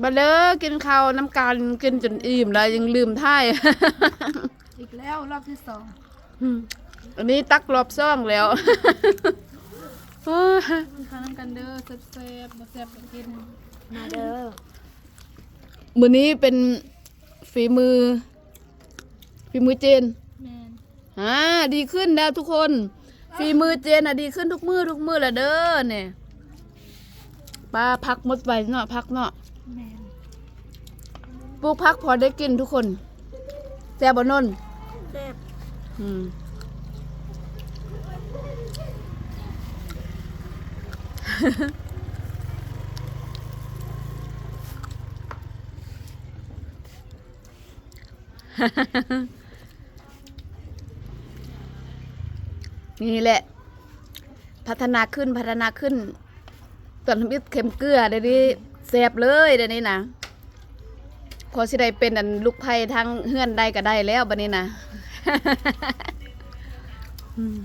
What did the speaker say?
มาเด้อกินข้าวน้ำกันกินจนอิ่มแล้วยังลืมท่าย อีกแล้วรอบที่สอง อันนี้ตักรอบซ่องแล้ว โอ้ย กินข้าวน้ำกันเด้อแซ่บๆบ่แซ่บก็กิน มาเด้อ มื้อนี้เป็นฝีมือเจน แม่น ดีขึ้นแล้วทุกคน ฝีมือเจนดีขึ้นทุกมือแล้วเด้อเนี่ยป้าพักหมดไปเนาะพักเนาะ แม่น ปลูกพักพอได้กินทุกคนแซ่บบ่นน แซ่บ อืม นี่แหละ พัฒนาขึ้นตอนทำอิฐเข็มเกลือเดี๋ยวนี้แซ่บเลยเดี๋ยวนี้นะพอสิได้เป็นอันลูกไผ่ทางเฮือนได้ก็ได้แล้วบัดนี้นะ อืม